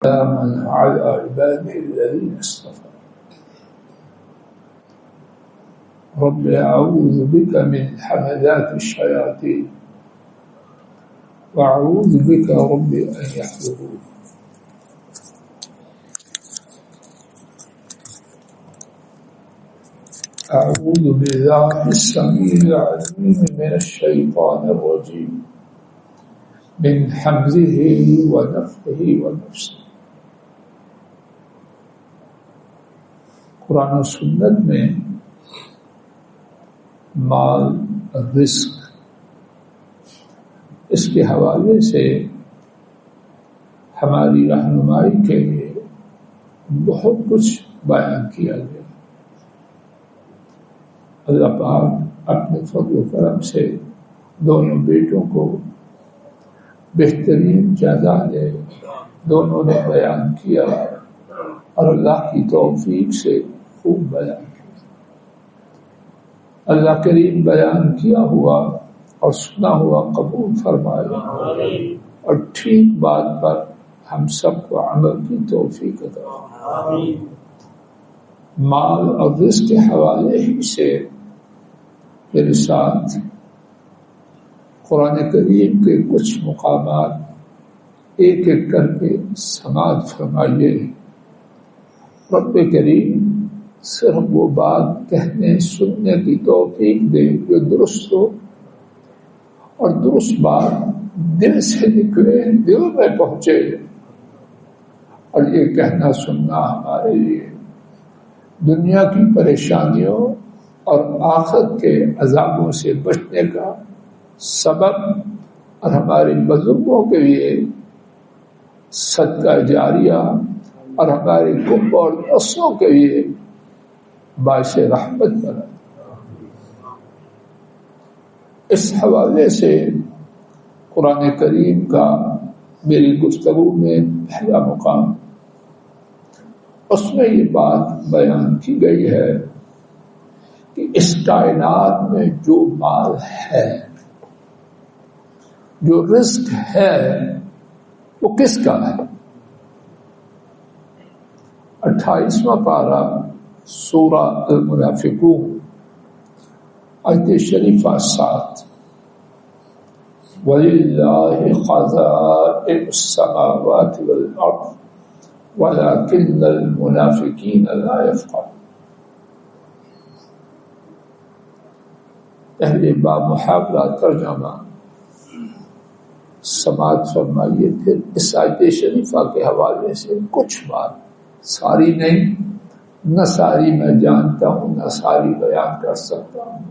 سلاما على عباده الذين اصطفى رب أعوذ بك من حمزات الشياطين وأعوذ بك رب أن يحضرون. أعوذ بالله السميع العليم من الشيطان الرجيم من حمزه ونفخه ونفسه. قرآن و سنت میں مال رزق اس کے حوالے سے ہماری رہنمائی کے لیے بہت کچھ بیان کیا گیا. اللہ پاک اپنے فضل و کرم سے دونوں بیٹوں کو بہترین جائیداد دونوں نے بیان کیا اور اللہ کی توفیق سے خوب بیان کیا. اللہ کریم بیان کیا ہوا اور سنا ہوا قبول فرمایا اور ٹھیک بات پر ہم سب کو عمل کی توفیق عطا فرمائے. مال اور رزق کے حوالے ہی سے میرے ساتھ قرآن کریم کے کچھ مقامات ایک ایک کر کے سماعت فرمائیے. رب کریم صرف وہ بات کہنے سننے کی توفیق دے جو درست ہو اور درست بات دل سے نکلے، دل میں پہنچے. اور یہ کہنا سننا ہمارے لیے دنیا کی پریشانیوں اور آخرت کے عذابوں سے بچنے کا سبب اور ہمارے بزرگوں کے لیے صدقہ جاریہ اور ہمارے کنب اور نسلوں کے لیے باعث رحمت بنا. اس حوالے سے قرآن کریم کا میری گفتگو میں پہلا مقام، اس میں یہ بات بیان کی گئی ہے کہ اس کائنات میں جو مال ہے، جو رزق ہے، وہ کس کا ہے؟ 28واں پارہ سورہ المنافقون آیت شریفہ 7 وَلِلَّهِ خَزَائِنُ السَّمَاوَاتِ وَالْأَرْضِ وَلَكِنَّ الْمُنَافِقِينَ لَا يَفْقَهُونَ. پہلے بامحاورہ ترجمہ سماعت فرمائیے، پھر اس آیت شریفہ کے حوالے سے کچھ بات، ساری نہیں، نہ ساری میں جانتا ہوں، نہ ساری بیان کر سکتا ہوں،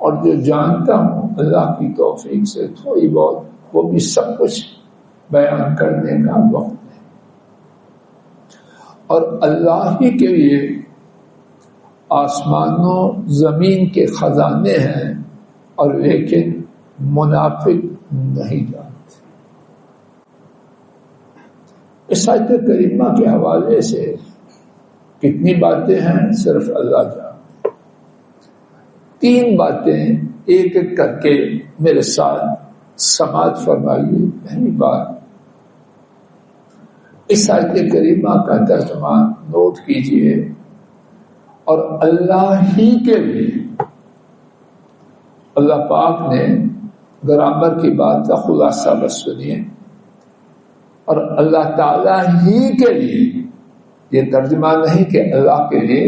اور جو جانتا ہوں اللہ کی توفیق سے تھوڑی بہت، وہ بھی سب کچھ بیان کرنے کا وقت ہے. اور اللہ ہی کے لیے آسمانوں زمین کے خزانے ہیں، اور لیکن منافق نہیں جانتے. اس آیت کریمہ کے حوالے سے کتنی باتیں ہیں صرف اللہ جانتا. 3 باتیں ایک ایک کر کے میرے ساتھ سماعت فرمائیے. پہلی بات، اس آیت کریمہ کا ترجمہ نوٹ کیجئے اور اللہ ہی کے لیے. اللہ پاک نے گرامر کی بات کا خلاصہ بس سنیے، اور اللہ تعالیٰ ہی کے لیے، یہ ترجمہ نہیں کہ اللہ کے لیے،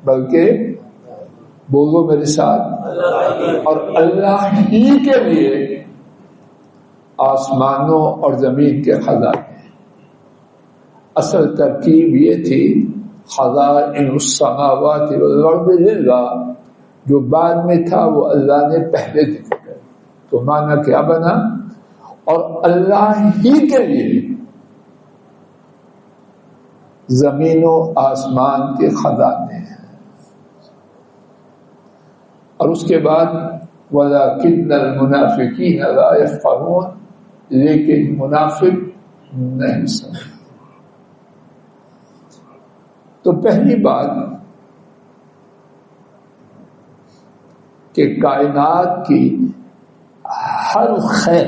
بلکہ بولو میرے ساتھ، اور اللہ ہی کے لیے آسمانوں اور زمین کے خزانے. اصل ترکیب یہ تھی خزائن السماوات والارض للہ، جو بعد میں تھا وہ اللہ نے پہلے ذکر کیا. تو معنی کیا بنا؟ اور اللہ ہی کے لیے زمین و آسمان کے خزانے ہیں. اور اس کے بعد وَلَكِنَّ الْمُنَافِقِينَ لَا يَفْقَهُونَ، لیکن منافق نہیں سمجھتے. تو پہلی بات کہ کائنات کی ہر خیر،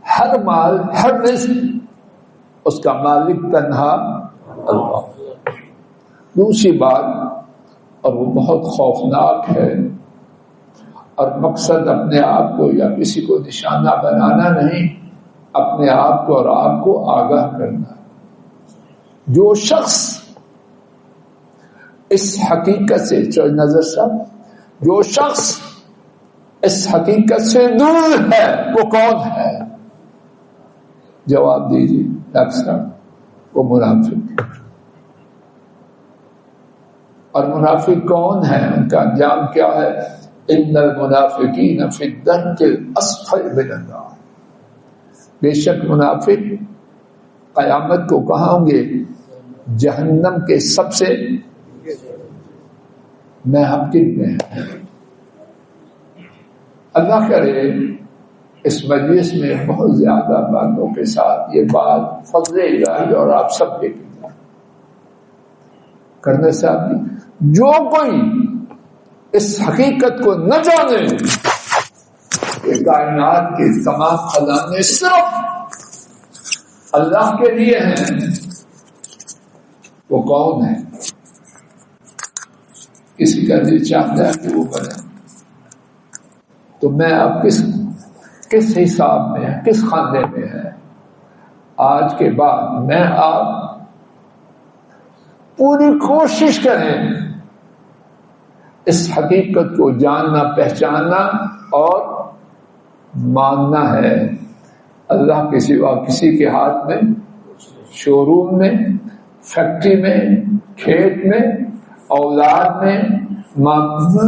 ہر مال، ہر رزق اس کا مالک تنہا اللہ. دوسری بات، اور وہ بہت خوفناک ہے، اور مقصد اپنے آپ کو یا کسی کو نشانہ بنانا نہیں، اپنے آپ کو اور آپ کو آگاہ کرنا. جو شخص اس حقیقت سے نظر صاحب، جو شخص اس حقیقت سے دور ہے وہ کون ہے؟ جواب دیجیے ڈاکٹر صاحب، وہ منافق. اور منافق کون ہے؟ ان کا انجام کیا ہے؟ ان المنافقین فی الدرک الاسفل من النار. بے شک منافق قیامت کو کہاں ہوں گے؟ جہنم کے سب سے محقق میں. اللہ کرے اس مجلس میں بہت زیادہ باتوں کے ساتھ یہ بات فضل الہی اور آپ سب کے کرنے سے آپ کی، جو کوئی اس حقیقت کو نہ جانے کہ کائنات کے تمام خزانے صرف اللہ کے لیے ہیں، وہ کون ہے؟ کسی کا دل چاہتا ہے کہ وہ بنے. تو میں اب کس حساب میں ہے، کس خاندے میں ہے؟ آج کے بعد میں آپ پوری کوشش کریں اس حقیقت کو جاننا، پہچاننا اور ماننا ہے. اللہ کے سوا کسی کے ہاتھ میں، شو روم میں، فیکٹری میں، کھیت میں، اولاد میں ماننا.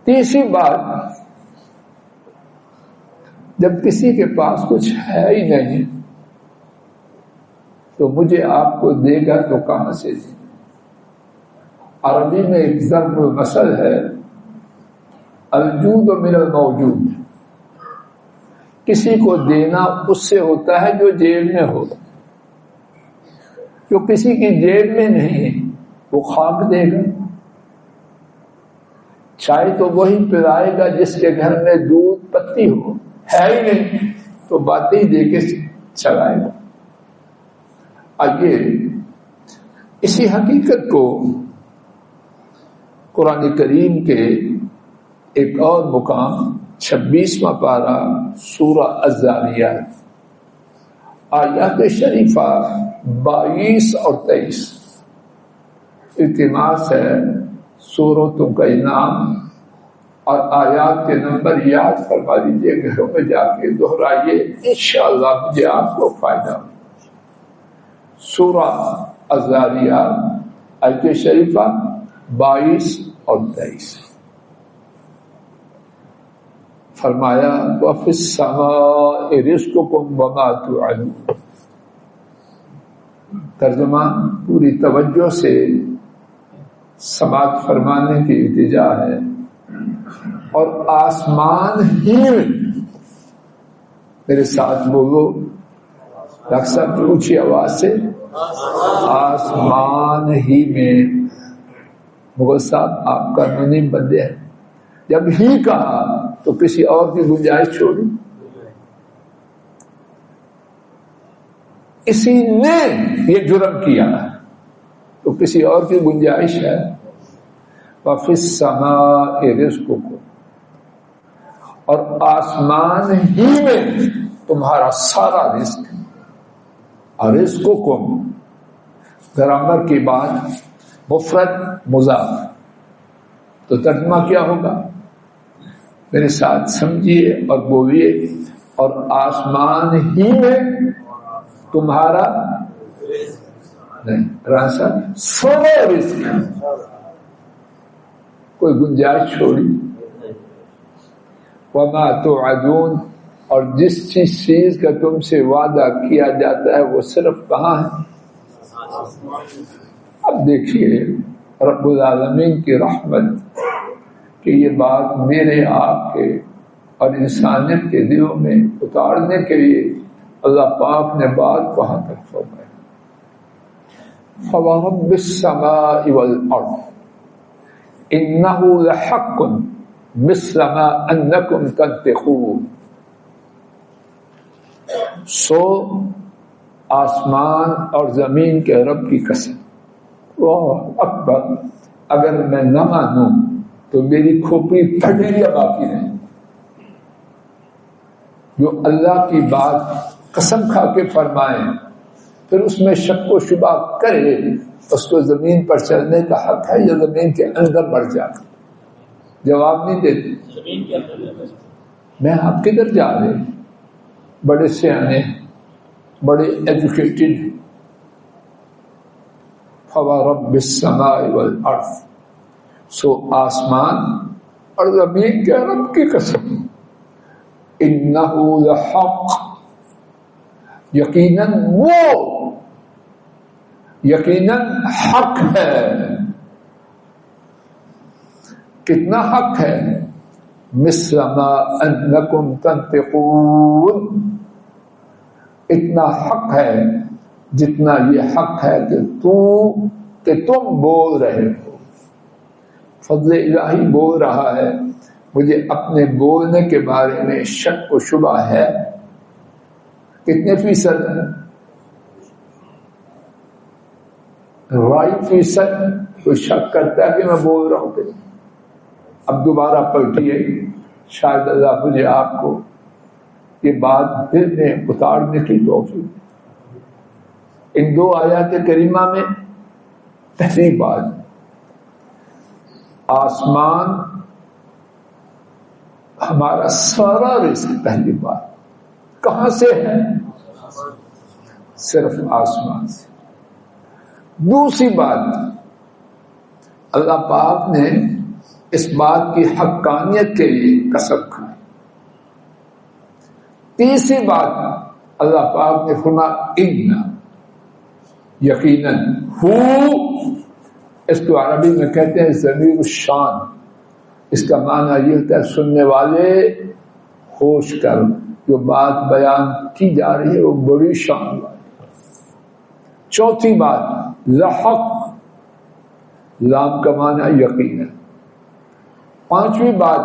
تیسری بات، جب کسی کے پاس کچھ ہے ہی نہیں تو مجھے آپ کو دے گا تو کہاں سے دے؟ عربی میں ایک ضرب المثل ہے، الجود من الموجود. کسی کو دینا اس سے ہوتا ہے جو جیب میں ہو. جو کسی کی جیب میں نہیں وہ خاک دے گا. چائے تو وہی پلائے گا جس کے گھر میں دودھ پتی ہو، ہے ہی نہیں تو باتیں دے کے چلائے گا. آئیے اسی حقیقت کو قرآن کریم کے ایک اور مقام 26واں پارہ سورہ الذاریات آیات شریفہ 22 اور 23 التماس ہے سورتوں کا انعام اور آیات کے نمبر یاد فرما لیجیے، گھروں میں جا کے دہرائیے، انشاءاللہ مجھے آپ کو فائدہ. سورہ الذاریات آیت شریفہ 22 اور 23 فرمایا وَفِي السَّمَاءِ رِزْقُكُمْ وَمَا تُوعَدُونَ. ترجمہ پوری توجہ سے سماعت فرمانے کی التجا ہے. اور آسمان ہی میں، میرے ساتھ بولو ڈاکٹر صاحب اونچی آواز سے، آسمان ہی میں. مغل صاحب آپ کا نونی بندے ہیں، جب ہی کہا تو کسی اور کی گنجائش چھوڑی. اسی نے یہ جرم کیا تو کسی اور کی گنجائش ہے. وَفِي السَّمَاءِ رِزْقُكُمْ، اور آسمان ہی میں تمہارا سارا رزق. اور رزقکم گرامر کی بات مفرد مضاف، تو ترجمہ کیا ہوگا؟ میرے ساتھ سمجھیے اور بولیے. اور آسمان ہی میں تمہارا نہیں راسا سارا رزق، کوئی گنجائش چھوڑی. وما توعدون، اور جس چیز کا تم سے وعدہ کیا جاتا ہے وہ صرف کہاں ہے؟ اب دیکھیے رب العالمین کی رحمت کہ یہ بات میرے آپ کے اور انسانیت کے دلوں میں اتارنے کے لیے اللہ پاک نے بات کہاں تک فرمائی. فَوَرَبِّ السَّمَاءِ وَالْأَرْضِ إِنَّهُ لَحَقٌّ مِثْلَ مَا أَنَّكُمْ تَنطِقُونَ. سو آسمان اور زمین کے رب کی قسم، اللہ اکبر، اگر میں نہ مانوں تو میری کھوپڑی پھٹے گی باقی نہیں۔ جو اللہ کی بات قسم کھا کے فرمائے پھر اس میں شک و شبہ کرے، اس کو زمین پر چلنے کا حق ہے یا زمین کے اندر بڑھ جائے؟ جواب نہیں دیتے۔ میں آپ کدھر جا رہے؟ بڑے سیانے، بڑے ایجوکیٹڈ، فورب السماء والارض، سو آسمان اور زمین کے رب کی قسم، انہ لحق، یقیناً وہ یقیناً حق ہے۔ کتنا حق ہے؟ مثل ما انکم تنطقون، اتنا حق ہے جتنا یہ حق ہے کہ تم بول رہے ہو۔ فضل الہی بول رہا ہے، مجھے اپنے بولنے کے بارے میں شک و شبہ ہے۔ کتنے فیصد؟ رائی فیصد کوئی شک کرتا ہے کہ میں بول رہا ہوں کہ اب دوبارہ پلٹیے، شاید اللہ مجھے آپ کو یہ بات دل میں اتارنے کی توفیق۔ ان دو آیات کریمہ میں پہلی بات، آسمان ہمارا سارا رزق، پہلی بات کہاں سے ہے؟ صرف آسمان سے۔ دوسری بات، اللہ پاک نے اس بات کی حقانیت کے لیے قسم کھائی۔ تیسری بات، اللہ پاک نے فرمایا ان، یقیناً، ہو، اس کو عربی میں کہتے ہیں ضمیر الشان۔ اس کا معنی یہ ہوتا ہے سننے والے ہوش کر، جو بات بیان کی جا رہی ہے وہ بڑی شان والی۔ چوتھی بات، لحق، لام کا معنی یقیناً۔ پانچویں بات،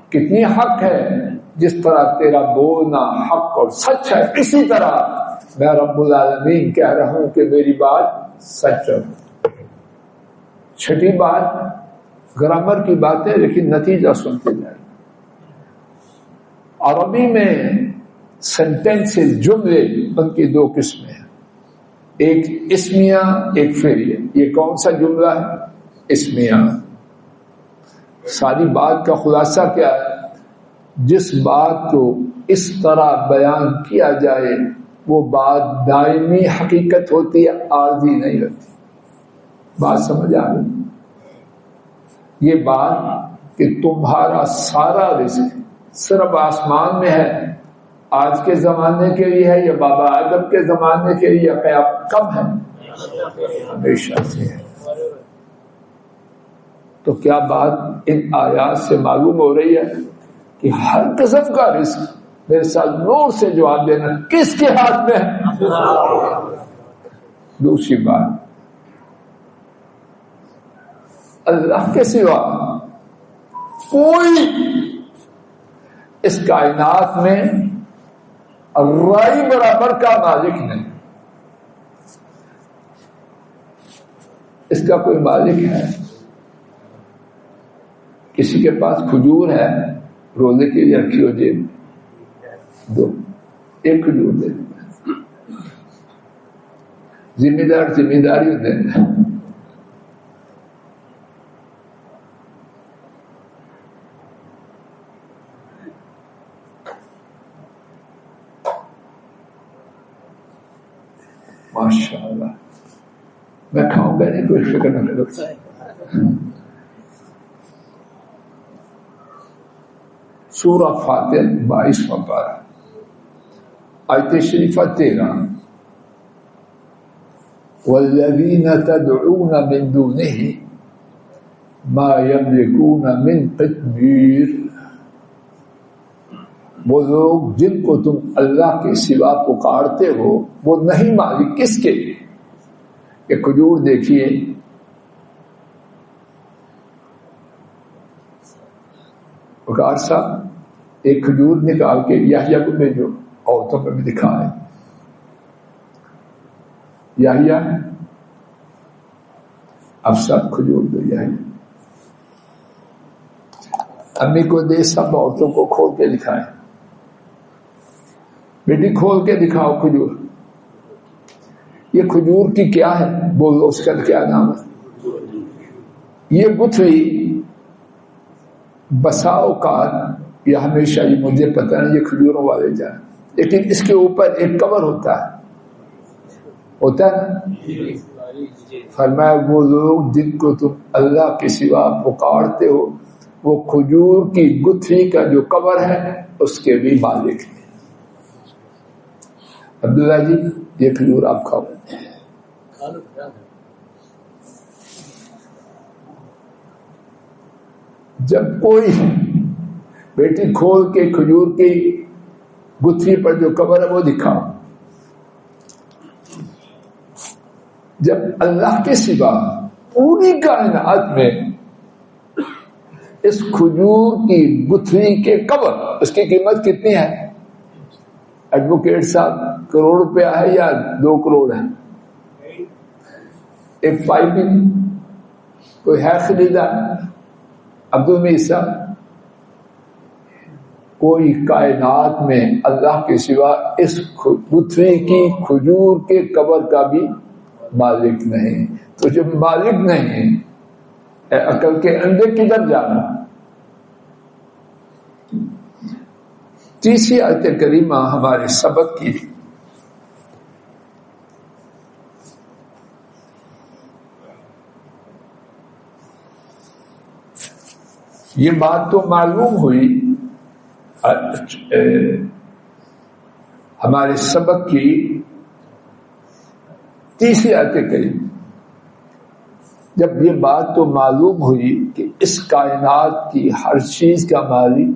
کتنی حق ہے؟ جس طرح تیرا بولنا حق اور سچ ہے، اسی طرح میں رب العالمین کہہ رہا ہوں کہ میری بات سچ ہے۔ چھٹی بات، گرامر کی بات ہے لیکن نتیجہ سنتے جائیں۔ عربی میں سینٹینسز، جملے، ان کی دو قسمیں ہیں، ایک اسمیہ، ایک فعلیہ۔ یہ کون سا جملہ ہے؟ اسمیہ۔ ساری بات کا خلاصہ کیا ہے؟ جس بات کو اس طرح بیان کیا جائے وہ بات دائمی حقیقت ہوتی ہے، عارضی نہیں ہوتی۔ بات سمجھ آ رہی؟ یہ بات کہ تمہارا سارا رزق صرف آسمان میں ہے، آج کے زمانے کے لیے ہے یا بابا آدم کے زمانے کے لیے، کب ہے؟ ہمیشہ سے ہے۔ تو کیا بات ان آیات سے معلوم ہو رہی ہے کہ ہر قسم کا رزق، میرے ساتھ نور سے جواب دینا، کس کے ہاتھ میں ہے؟ دوسری بات، اللہ کے سوا کوئی اس کائنات میں رائی برابر کا مالک نہیں۔ اس کا کوئی مالک ہے؟ کسی کے پاس کھجور ہے، روزے کے لیے رکھی ہو جیب میں، دو، ایک کھجور دے دیں، ذمہ داری دینا۔ ماشاء اللہ، میں کھاؤں گا نہیں، کوئی فکر نہ کرو۔ سورہ فاتر 22واں پارہ، آیت شریفہ 13، والذین تدعون من دونہ ما یملکون من قطمیر، وہ لوگ جن کو تم اللہ کے سوا پکارتے ہو وہ نہیں مالک کس کے؟ کہ کھجور دیکھیے، وقار صاحب ایک کھجور نکال کے یحییٰ کو بھیجو، عورتوں میں بھی دکھا ہے. یہی ہے اب سب کھجور دو. یہی امی کو دے سب عورتوں کو کھول کے دکھائے. بیٹی کھول کے دکھاؤ کھجور. یہ کھجور کی کیا ہے؟ بولو اس کا کیا نام ہے؟ یہ گتھری بسا اوقات یا ہمیشہ یہ مجھے پتہ نہیں یہ کھجوروں والے جائیں، لیکن اس کے اوپر ایک کور ہوتا ہے فرمایا وہ لوگ جن کو تم اللہ کے سوا پکارتے ہو وہ کھجور کی گتھری کا جو کور ہے اس کے بھی مالک ہیں. عبداللہ جی یہ کھجور آپ کھاؤ. جب کوئی بیٹی کھول کے کھجور کی گتھری پر جو کور ہے وہ دکھاؤ. جب اللہ کے سوا پوری کائنات میں اس کھجور کی گتھری کے کور اس کی قیمت کتنی ہے؟ ایڈوکیٹ صاحب کروڑ روپیہ ہے یا 2 کروڑ ہے؟ ایک پائپنگ کوئی ہے خریدا؟ عبدالمیر صاحب کوئی کائنات میں اللہ کے سوا اس گتھری کی کھجور کے کور کا بھی مالک نہیں. تو جب مالک نہیں عقل کے اندر کدھر جانا؟ تیسری آیت کریمہ ہمارے سبق کی یہ بات تو معلوم ہوئی ہمارے سبق کی تیسری آیت کریمہ. جب یہ بات تو معلوم ہوئی کہ اس کائنات کی ہر چیز کا مالک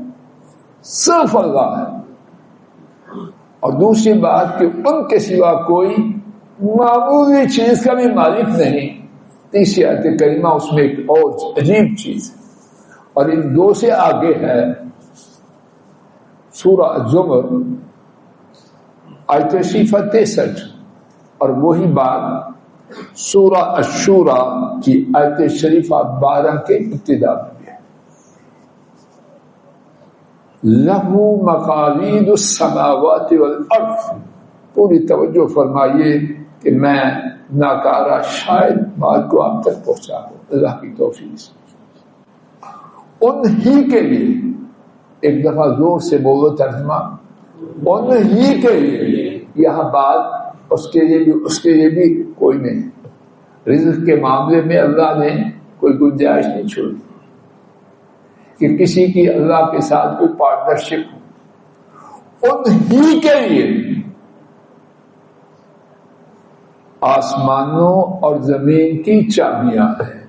صرف اللہ ہے، اور دوسری بات کہ ان کے سوا کوئی معمولی چیز کا بھی مالک نہیں. تیسری آیت کریمہ اس میں ایک اور عجیب چیز ہے اور ان دو سے آگے ہے سورہ الزمر آیت شریفہ 63 اور وہی بات سورہ الشورى کی آیت شریفہ 12 کے ابتدا میں ہے. لَهُ مَقَالِيدُ السَّمَاوَاتِ وَالْأَرْضِ. پوری توجہ فرمائیے کہ میں ناکارہ شاید بات کو آپ تک پہنچا دوں اللہ کی توفیق سے. انہی کے لیے ایک دفعہ زور سے بولو ترجمہ. انہی کے لیے یہاں بات اس کے لیے بھی کوئی نہیں. رزق کے معاملے میں اللہ نے کوئی گنجائش نہیں چھوڑی کہ کسی کی اللہ کے ساتھ کوئی پارٹنرشپ ہو. انہی کے لیے آسمانوں اور زمین کی چابیاں ہیں.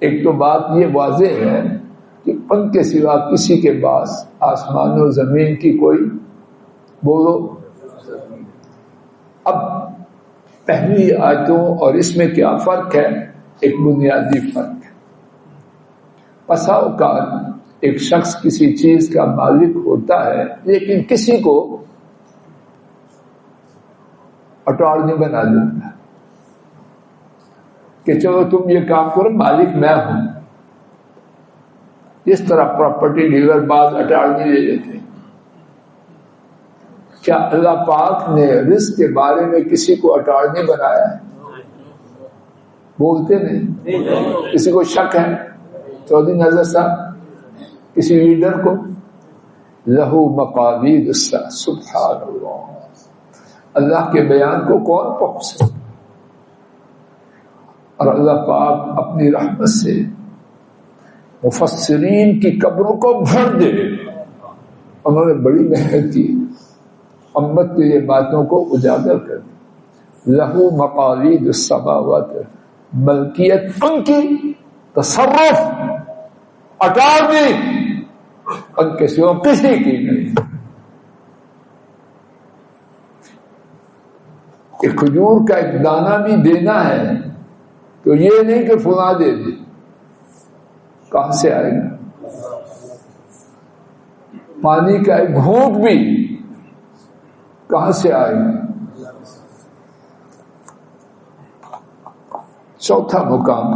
ایک تو بات یہ واضح ہے کہ ان کے سوا کسی کے پاس آسمان و زمین کی کوئی بولو. اب پہلی آیتوں اور اس میں کیا فرق ہے؟ ایک بنیادی فرق ہے. بسا اوقات ایک شخص کسی چیز کا مالک ہوتا ہے لیکن کسی کو اٹارنی بنا دیتا ہے کہ چلو تم یہ کام کرو مالک میں ہوں. اس طرح پراپرٹی ڈیلر بعض اٹارنی لے لیتے ہیں. کیا اللہ پاک نے رزق کے بارے میں کسی کو اٹارنی بنایا ہے؟ بولتے نہیں. کسی کو شک ہے؟ چودھری نظر صاحب کسی لیڈر کو لہو مقالید سبحان اللہ. اللہ کے بیان کو کون پہنچ سکتا؟ اور اللہ پاک اپنی رحمت سے مفسرین کی قبروں کو بھر دے. انہوں نے بڑی محنت کی امت کے لیے باتوں کو اجاگر کر دی. لہو مقالید السماوات ملکیت ان کی، تصرف اٹارنی ان کے سوا کسی کی نہیں. کہ کھجور کا ایک دانہ بھی دینا ہے تو یہ نہیں کہ فلاں دے دے. کہاں سے آئے گا؟ پانی کا ایک گھونٹ بھی کہاں سے آئے گا؟ چوتھا مقام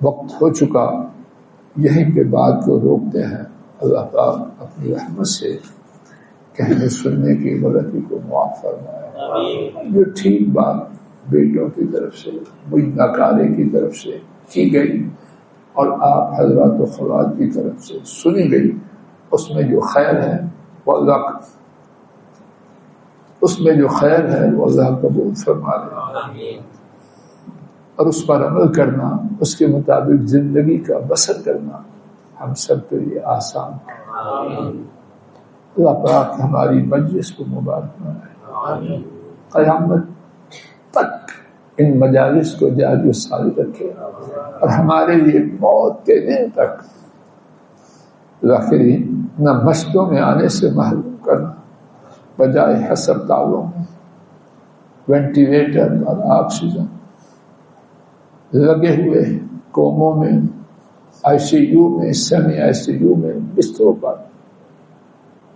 وقت ہو چکا، یہیں پہ بات کو روکتے ہیں. اللہ پاک اپنی رحمت سے کہنے سننے کی غلطی کو معاف فرمائے. جو ٹھیک بات بیٹوں کی طرف سے، مجھ ناکارے کی طرف سے کی گئی اور آپ حضرات و خوات کی طرف سے سنی گئی، اس میں جو خیر ہے وہ اللہ، اس میں جو خیر ہے وہ اللہ قبول فرما لے، اور اس پر عمل کرنا، اس کے مطابق زندگی کا بسر کرنا ہم سب کے لیے آسان ہے. اللہ پاک ہماری مجلس کو مبارک بنائے، قیامت تک ان مجالس کو جاری و ساری رکھے، اور ہمارے لیے موت کے دن تک ذاکرین نہ مسجدوں میں آنے سے محروم کرنا، بجائے ہسپتالوں میں وینٹیلیٹر اور آکسیجن لگے ہوئے کوموں میں، آئی سی یو میں، سیمی آئی سی یو میں، بستروں پر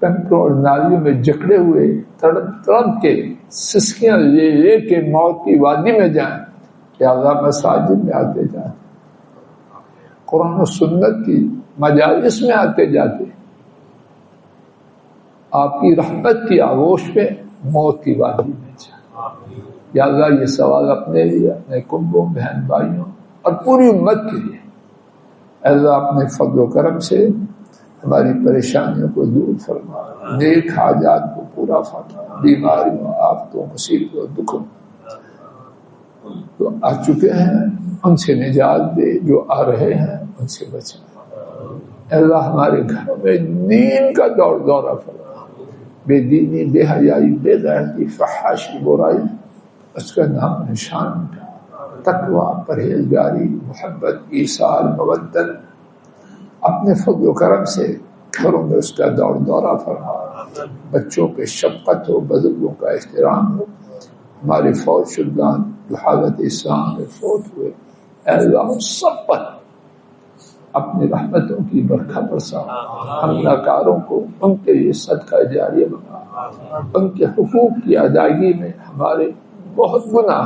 کنٹرول نالیوں میں جکڑے ہوئے تڑپ کے سسکیاں لے لے کے موت کی وادی میں جائیں، یا اللہ مساجد میں آتے جائیں، قرآن و سنت کی مجالس میں آتے جاتے، آپ کی رحمت کی آغوش پہ موت کی وادی میں جائیں. یا اللہ یہ سوال اپنے لیے، اپنے کنبوں، بہن بھائیوں اور پوری امت کے لیے. اللہ اپنے فضل و کرم سے ہماری پریشانیوں کو دور فرما، نیک حاجات کو پورا فرما، بیماریوں، آفتوں، مصیبتوں، دکھوں تو آ چکے ہیں ان سے نجات دے، جو آ رہے ہیں ان سے بچا. اللہ ہمارے گھروں میں دین کا دورہ فرما، بے دینی، بے حیائی، بے غیرتی، فحاشی، برائی اس کا نام نشان مٹا. تقوی، پرہیزگاری، محبت، ایثار، مودت اپنے فضل و کرم سے گھروں میں اس کا دورہ فرما. بچوں پہ شفقت ہو، بزرگوں کا احترام ہو. ہمارے فوج شدگان جو حالت اسلام میں فوت ہوئے، اے اللہ سب پر اپنی رحمتوں کی برکھا برسا. ہم ناکاروں کو ان کے لیے صدقہ جاریہ بنا. ان کے حقوق کی ادائیگی میں ہمارے بہت گناہ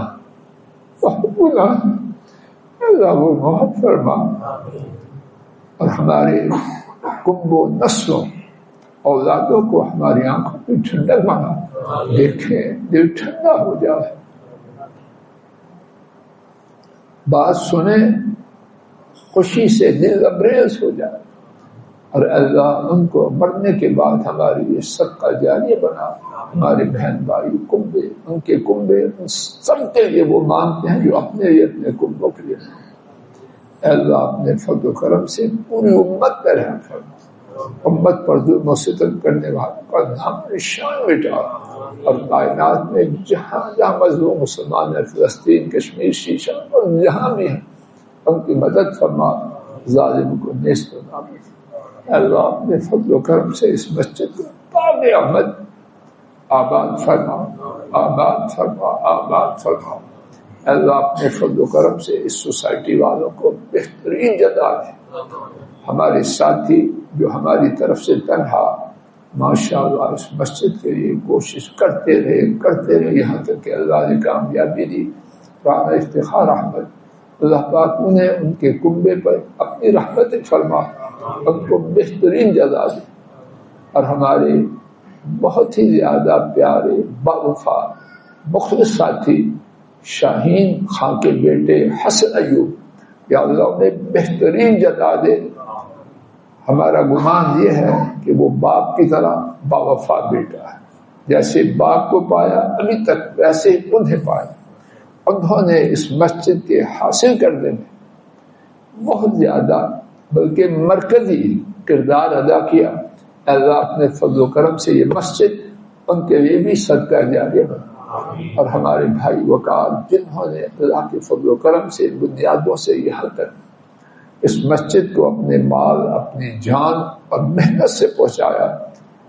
اللہ وہ معاف فرما، اور ہمارے کنبوں، نسلوں، اولادوں کو ہماری آنکھوں پہ ٹھنڈک بنا. دیکھیں دل ٹھنڈا ہو جائے، بات سنیں خوشی سے دل لبریز ہو جائے، اور اللہ ان کو مرنے کے بعد ہمارے لیے صدقہ جاریہ بنا. ہمارے بہن بھائی کنبے، ان کے کنبے ان سب کے لیے وہ مانگتے ہیں جو اپنے لیے اپنے کنبوں کے لیے. اللہ اپنے فضل و کرم سے پوری امت پر رحم فرما، امت پر ظلم و ستم کرنے والوں کا نام نشان مٹا، اور کائنات میں جہاں جہاں مظلوم مسلمان ہے، فلسطین، کشمیر، شیشہ اور جہاں بھی ہیں، ان کی مدد فرما، ظالم کو نیست و نابود. اللہ اپنے فضل و کرم سے اس مسجد کو طاق احمد آباد فرما، آباد فرما، آباد فرما. اللہ اپنے فضل و کرم سے اس سوسائٹی والوں کو بہترین جزا دے. ہمارے ساتھی جو ہماری طرف سے تنہا ماشاءاللہ اس مسجد کے لیے کوشش کرتے رہے یہاں تک کہ اللہ نے کامیابی دی. رانا افتخار احمد، اللہ پاک انہیں ان کے کنبے پر اپنی رحمت فرما، ان کو بہترین جزا دے. اور ہمارے بہت ہی زیادہ پیارے باوفا مخلص ساتھی شاہین خان کے بیٹے حسن ایوب، یا اللہ انہیں بہترین جزا دے. ہمارا گمان یہ ہے کہ وہ باپ کی طرح باوفا بیٹا ہے، جیسے باپ کو پایا ابھی تک ویسے انہیں پایا. انہوں نے اس مسجد کے حاصل کرنے میں بہت زیادہ بلکہ مرکزی کردار ادا کیا. اللہ اپنے فضل و کرم سے یہ مسجد ان کے لیے بھی صدقہ جاریہ بنا. اور ہمارے بھائی وقار جنہوں نے اللہ کے فضل و کرم سے بنیادوں سے یہاں تک اس مسجد کو اپنے مال، اپنی جان اور محنت سے پہنچایا،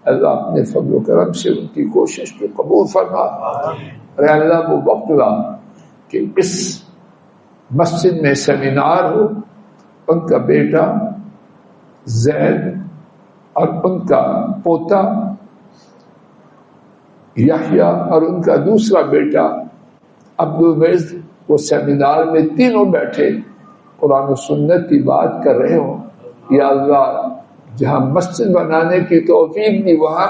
اللہ اپنے فضل و کرم سے ان کی کوشش کو قبول فرما. اور اللہ وہ وقت لا کہ اس مسجد میں سیمینار ہو، ان کا بیٹا زید اور ان کا پوتا یحییٰ اور ان کا دوسرا بیٹا عبدالویز وہ سیمینار میں تینوں بیٹھے قرآن و سنت کی بات کر رہے ہوں. یا اللہ جہاں مسجد بنانے کی توفیق دی وہاں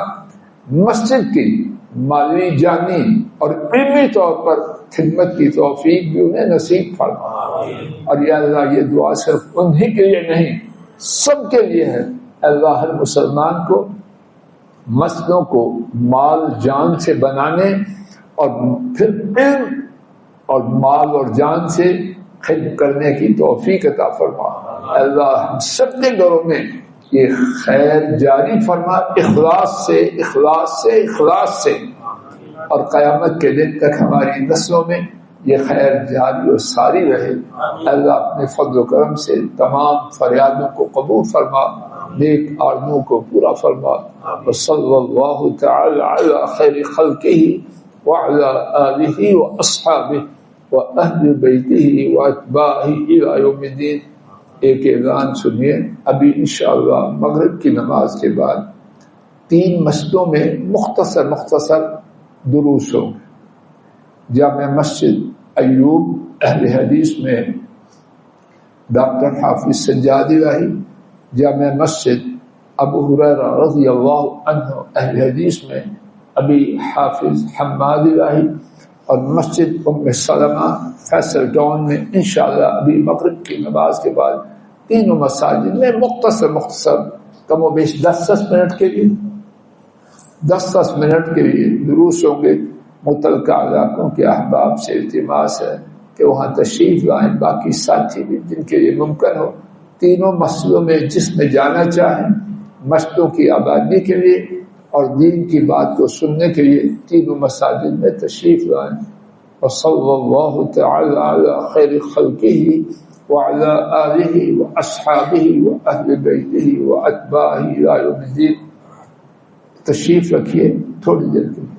مسجد کی مالی جانی اور علمی طور پر خدمت کی توفیق بھی انہیں نصیب فرما. اور یا اللہ یہ دعا صرف انہی کے لیے نہیں سب کے لیے ہے. اللہ ہر مسلمان کو مسجدوں کو مال جان سے بنانے اور پھر علم اور مال اور جان سے خدمت کرنے کی توفیق عطا فرما. اللہ ہم سب کے گھروں میں یہ خیر جاری فرما، اخلاص سے اخلاص سے اخلاص سے، اور قیامت کے دن تک ہماری نسلوں میں یہ خیر جاری اور ساری رہے. اللہ اپنے فضل و کرم سے تمام فریادوں کو قبول فرما، نیک آرزوؤں کو پورا فرما. وصلی اللہ تعالی علی خیر خلقہ وعلی آلہ واصحابہ واہل بیتہ واتباعہ الی یوم الدین. ایک اعلان سنیے، ابھی انشاءاللہ مغرب کی نماز کے بعد 3 مسجدوں میں مختصر دروس ہوں. جامع مسجد ایوب اہل حدیث میں ڈاکٹر حافظ سجادی راہی، جامع مسجد ابو ہریرہ رضی اللہ عنہ اہل حدیث میں ابھی حافظ حمادی راہی، اور مسجد ام سلمہ فیصل ٹاؤن میں انشاءاللہ ابھی مغرب کی نماز کے بعد تینوں مساجد میں مختصر کم و بیش 10 منٹ کے لیے 10 منٹ کے لیے دروس ہوں گے. متعلقہ علاقوں کے احباب سے التماس ہے کہ وہاں تشریف لائیں، باقی ساتھی بھی جن کے لیے ممکن ہو تینوں مسجدوں میں جس میں جانا چاہیں مسجدوں کی آبادی کے لیے اور دین کی بات کو سننے کے لیے تینوں مساجد میں تشریف لائیں. وصلی اللہ تعالی علی خیر خلقہ وعلی آلہ واصحابہ واہل بیتہ واتباعہ الی یوم الدین. تشریف رکھیے تھوڑی دیر کے لیے.